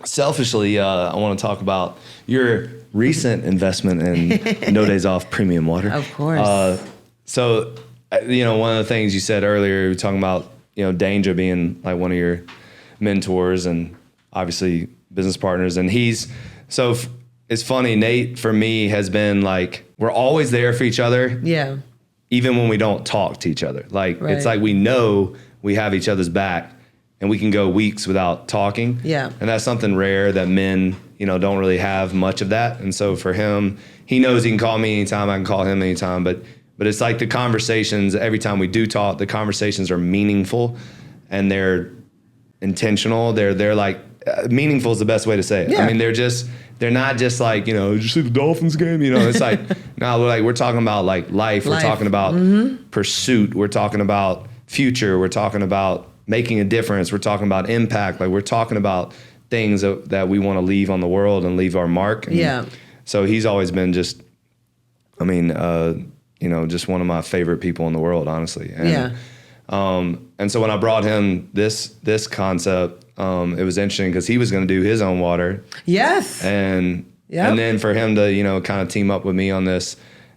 selfishly, I want to talk about your recent investment in No Days Off premium water. Of course. So, one of the things you said earlier, you were talking about, Danger being like one of your mentors and obviously business partners. And it's funny, Nate, for me, has been like, we're always there for each other. Yeah. Even when we don't talk to each other. Like, It's like we know we have each other's back and we can go weeks without talking. Yeah. And that's something rare that men, don't really have much of that. And so for him, he knows he can call me anytime, I can call him anytime. But it's like the conversations, every time we do talk, the conversations are meaningful and they're intentional. They're like, meaningful is the best way to say it. Yeah. I mean, they're not just like, did you see the Dolphins game? It's like, no, we're talking about like life. We're talking about pursuit. We're talking about future. We're talking about making a difference. We're talking about impact. Like, we're talking about things that we want to leave on the world and leave our mark. And so he's always been just, just one of my favorite people in the world, honestly. And, and so when I brought him this concept, it was interesting because he was going to do his own water. Yes. And then for him to, kind of team up with me on this.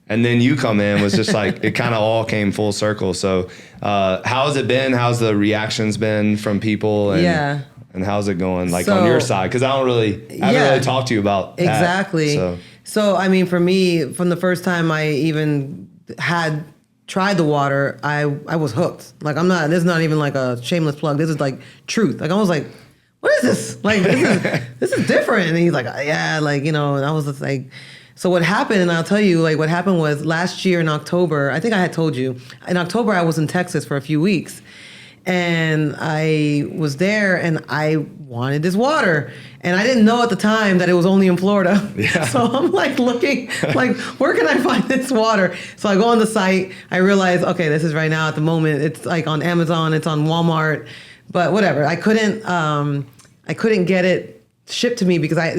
And then you come in was just like, it kind of all came full circle. So how's it been? How's the reactions been from people? And how's it going on your side? Because I haven't really talked to you about that. Exactly. So, for me, from the first time I even had tried the water, I was hooked. Like, this is not even like a shameless plug. This is like truth. Like, I was like, what is this? Like, this is different. And he's like, yeah, like, and I was just like, so what happened, and I'll tell you, like, what happened was last year in October, I think I had told you, in October I was in Texas for a few weeks. And I was there and I wanted this water. And I didn't know at the time that it was only in Florida. Yeah. So I'm like looking, like, where can I find this water? So I go on the site. I realize, okay, this is right now at the moment. It's like on Amazon. It's on Walmart. But whatever. I couldn't get it shipped to me because I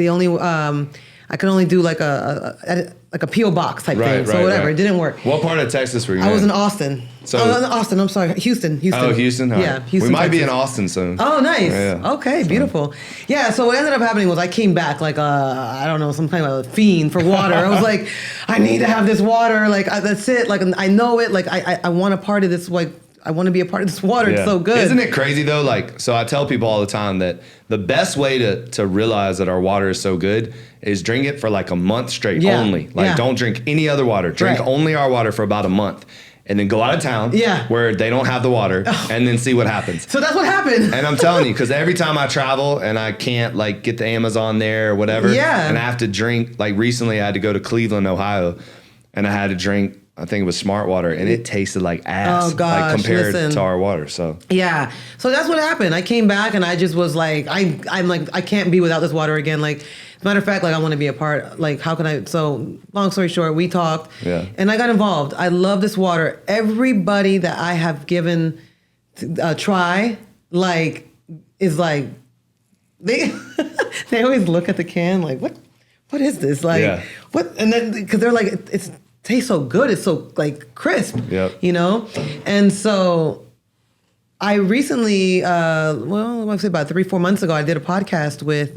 could only do like a P.O. box type thing. So whatever. It didn't work. What part of Texas were you in? I was in Austin. Austin. I'm sorry. Houston. Oh, Houston? All yeah. Right. Houston, we might Texas. be in Austin soon. Oh, nice. Yeah. Okay, beautiful. Yeah, so what ended up happening was I came back like I don't know, some kind of a fiend for water. I was like, I need to have this water. Like, that's it. Like, I know it. Like, I want a part of this. Like, I want to be a part of this water. Yeah. It's so good. Isn't it crazy though? Like, so I tell people all the time that the best way to realize that our water is so good is drink it for like a month straight only. Like, don't drink any other water. Drink only our water for about a month. And then go out of town where they don't have the water and then see what happens. So that's what happened. And I'm telling you, because every time I travel and I can't like get the Amazon there or whatever, and I have to drink, like recently I had to go to Cleveland, Ohio, and I had to drink, I think it was Smart Water, and it tasted like ass, like compared to our water. So yeah, so that's what happened. I came back and I just was like, I'm like, I can't be without this water again. Like, as a matter of fact, like, I want to be a part. Like, how can I? So long story short, we talked, and I got involved. I love this water. Everybody that I have given a try, like, is like, they they always look at the can like, what is this? Like, what? And then because they're like, it tastes so good. It's so like crisp, And so I recently, I want to say about 3-4 months ago, I did a podcast with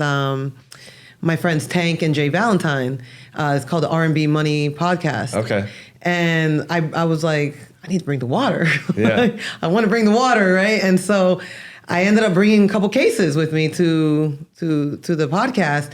my friends Tank and Jay Valentine. It's called the R&B Money Podcast. Okay. And I was like, I need to bring the water. Yeah. I want to bring the water, right? And so I ended up bringing a couple cases with me to the podcast.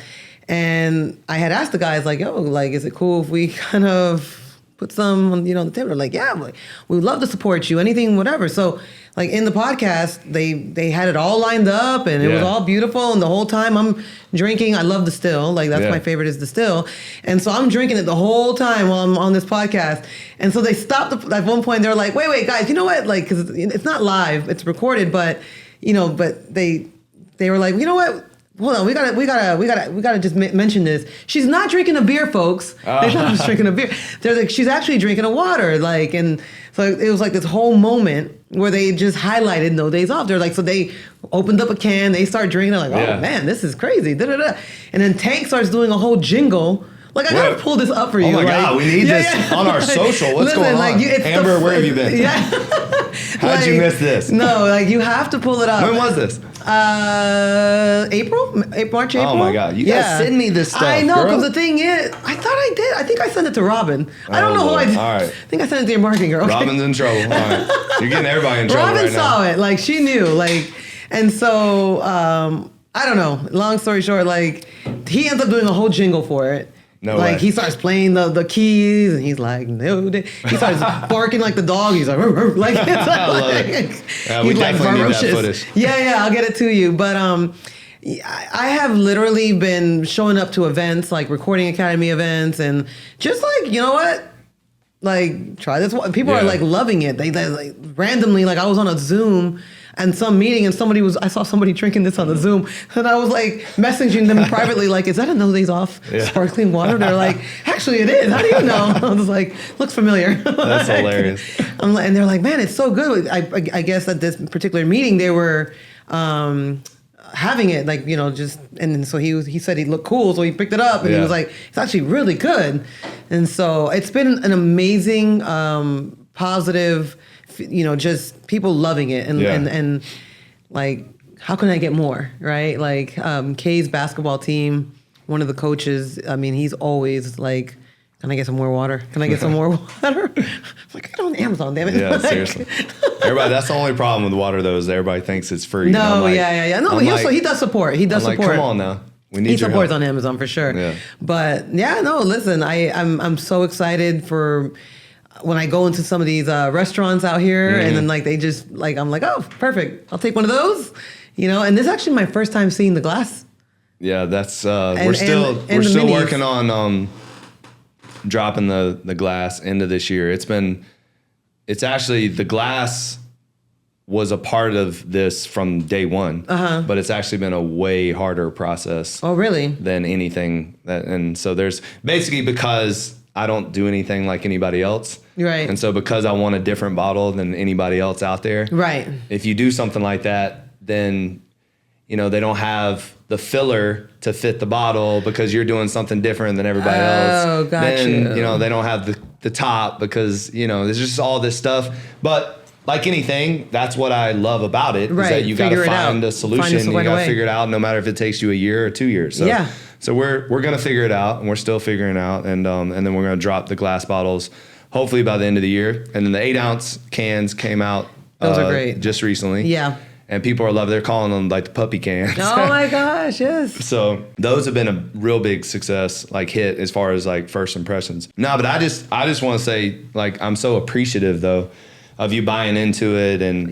And I had asked the guys, like, yo, like, is it cool if we kind of put some on, on the table? They're like, yeah, like, we would love to support you, anything, whatever. So, like, in the podcast, they had it all lined up, and it was all beautiful. And the whole time I'm drinking, I love the still. Like, that's my favorite is the still. And so I'm drinking it the whole time while I'm on this podcast. And so they stopped at one point. They're like, wait, guys, you know what? Like, because it's not live, it's recorded, but but they were like, you know what? Hold on, we gotta just mention this. She's not drinking a beer, folks. They thought I was drinking a beer. They're like, she's actually drinking a water. Like, and so it was like this whole moment where they just highlighted No Days Off. They're like, so they opened up a can, they start drinking. They're like, oh man, this is crazy. Da, da, da. And then Tank starts doing a whole jingle. Like, I gotta pull this up for you. Oh my God, we need this on our social. What's going on? Like, Amber, where have you been? Yeah. How'd you miss this? No, like, you have to pull it up. When was this? March, April. Oh my God, you guys send me this stuff. I know, girl. because the thing is, I thought I did. I think I sent it to Robin. I don't know who I did. All right. I think I sent it to your marketing girl. Okay. Robin's in trouble. All right. You're getting everybody in trouble Robin right now. saw it, like she knew, like, and so I don't know. Long story short, like he ends up doing a whole jingle for it. No like way. he starts playing the keys, and he's like, no. He starts barking like the dog. He's like, "Rrr, rrr," like it's I love like, it. Yeah, he's we like definitely need that ferocious. footage. Yeah, I'll get it to you. But I have literally been showing up to events, like Recording Academy events, and just like, you know what? Like, try this one. People are like loving it. They like randomly, like I was on a Zoom and some meeting, and I saw somebody drinking this on the Zoom, and I was like messaging them privately, like, is that a NODAYSOFF sparkling water? They're like, actually it is. How do you know? I was like, looks familiar. That's hilarious. And they're like, man, it's so good. I guess at this particular meeting they were having it, like, you know, just, and so he said he looked cool, so he picked it up, and he was like, it's actually really good. And so it's been an amazing, positive, you know, just people loving it, and like, how can I get more, right? Like Kay's basketball team, one of the coaches, I mean, he's always like, can I get some more water? Can I get some more water? I'm like, get on Amazon, damn it. Yeah, like, seriously. Everybody, that's the only problem with water, though, is everybody thinks it's free. No, like, yeah. No, but he does support. He does I'm support. Like, come on now. We need he your supports help. on Amazon for sure. Yeah. But yeah, no, listen, I'm so excited for when I go into some of these restaurants out here, and then like they just like, I'm like, oh, perfect. I'll take one of those. You know, and this is actually my first time seeing the glass. Yeah, that's we're still working on dropping the glass into this year. It's actually, the glass was a part of this from day one, but it's actually been a way harder process. Oh, really? Than anything and so there's basically, because I don't do anything like anybody else. Right. And so because I want a different bottle than anybody else out there. Right. If you do something like that, then, you know, they don't have the filler to fit the bottle because you're doing something different than everybody else. Oh, got then, you. you know, they don't have the top because, you know, there's just all this stuff. But like anything, that's what I love about it. Right. Is that you got to find a solution. You got to figure it out, no matter if it takes you a year or 2 years. So, yeah. So we're gonna figure it out, and we're still figuring it out, and then we're gonna drop the glass bottles hopefully by the end of the year. And then the 8-ounce cans came out. Those are great. Just recently. Yeah. And people are loving. They're calling them like the puppy cans. Oh my gosh, yes. So those have been a real big success, like hit as far as like first impressions. No, but I just want to say, like, I'm so appreciative though of you buying into it and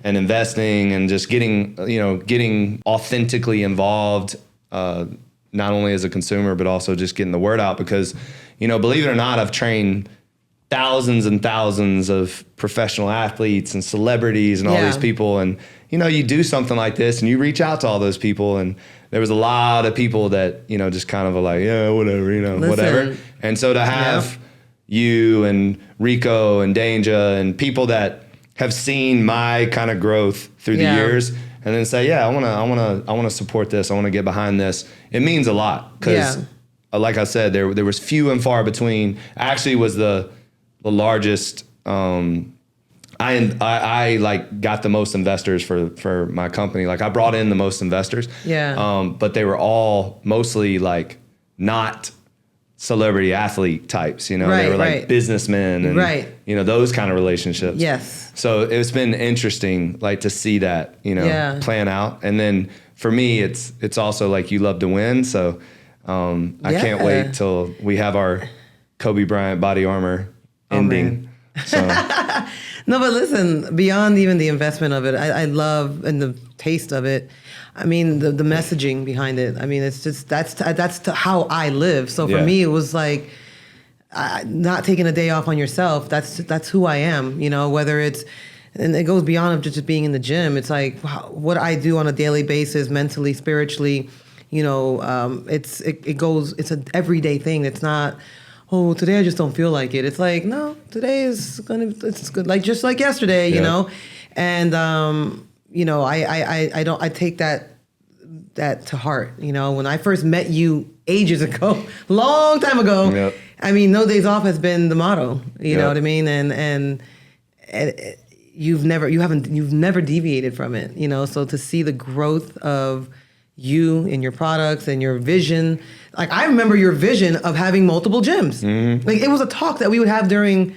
investing and just getting authentically involved, not only as a consumer but also just getting the word out, because, you know, believe it or not, I've trained thousands and thousands of professional athletes and celebrities and all these people, and you know, you do something like this and you reach out to all those people, and there was a lot of people that, you know, just kind of are like, yeah, whatever, you know, whatever. And so to have you and Rico and Danger and people that have seen my kind of growth through the years, and then say, yeah, I want to support this, I want to get behind this, it means a lot, because like I said, there was few and far between. I actually was the largest. I like got the most investors for my company. Like I brought in the most investors. Yeah. But they were all mostly like not celebrity athlete types. You know, they were like businessmen and you know, those kind of relationships. Yes. So it's been interesting, like, to see that, you know, plan out. And then for me, it's also like, you love to win. So I can't wait till we have our Kobe Bryant body armor ending. So. No, but listen, beyond even the investment of it, I love, and the taste of it, I mean, the messaging behind it. I mean, it's just, that's how I live. So for me, it was like, not taking a day off on yourself. That's who I am, you know, whether it's, and it goes beyond just being in the gym. It's like what I do on a daily basis, mentally, spiritually, you know, it's an everyday thing. It's not, oh, today I just don't feel like it. It's like, no, today it's good. Like, just like yesterday, you know? And, you know, I take that to heart. You know, when I first met you ages ago, long time ago, I mean, No Days Off has been the motto, you know what I mean? And you've never deviated from it, you know? So to see the growth of you and your products and your vision, like I remember your vision of having multiple gyms. Mm-hmm. Like it was a talk that we would have during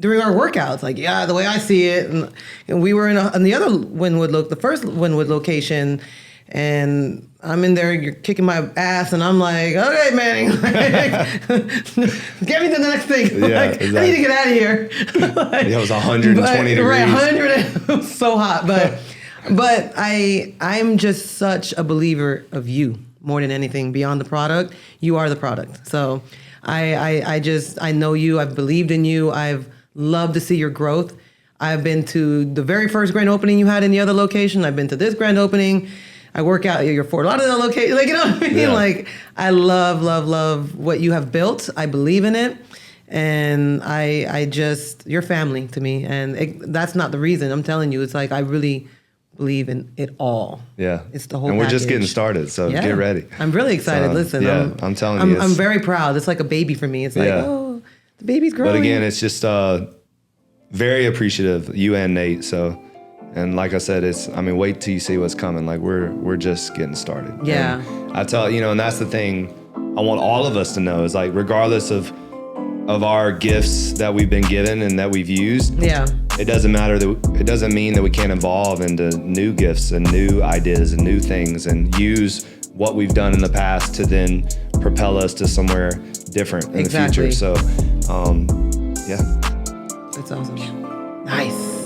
our workouts. Like, yeah, the way I see it, and we were in the other the first Wynwood location, and I'm in there, you're kicking my ass, and I'm like, okay, Manning, get me to the next thing. Yeah, like, exactly. I need to get out of here. Like, it was 120 degrees. Right, 100. It was so hot, but I'm just such a believer of you more than anything. Beyond the product, you are the product. So I know you. I've believed in you. I've loved to see your growth. I've been to the very first grand opening you had in the other location. I've been to this grand opening. I work out at your Fort Lauderdale location. Like, you know what I mean? Yeah. Like, I love what you have built. I believe in it. And I just, you're family to me. And that's not the reason. I'm telling you, it's like, I really believe in it all. Yeah. It's the whole And we're package. just getting started. So get ready. I'm really excited. Listen, I'm telling you. I'm very proud. It's like a baby for me. It's like, oh, the baby's growing. But again, it's just very appreciative, you and Nate. So, and like I said, wait till you see what's coming. Like we're just getting started. Yeah. And I tell you, and that's the thing I want all of us to know is like, regardless of our gifts that we've been given and that we've used. Yeah. It doesn't mean that we can't evolve into new gifts and new ideas and new things and use what we've done in the past to then propel us to somewhere different in the future. So, yeah. That's awesome. Nice.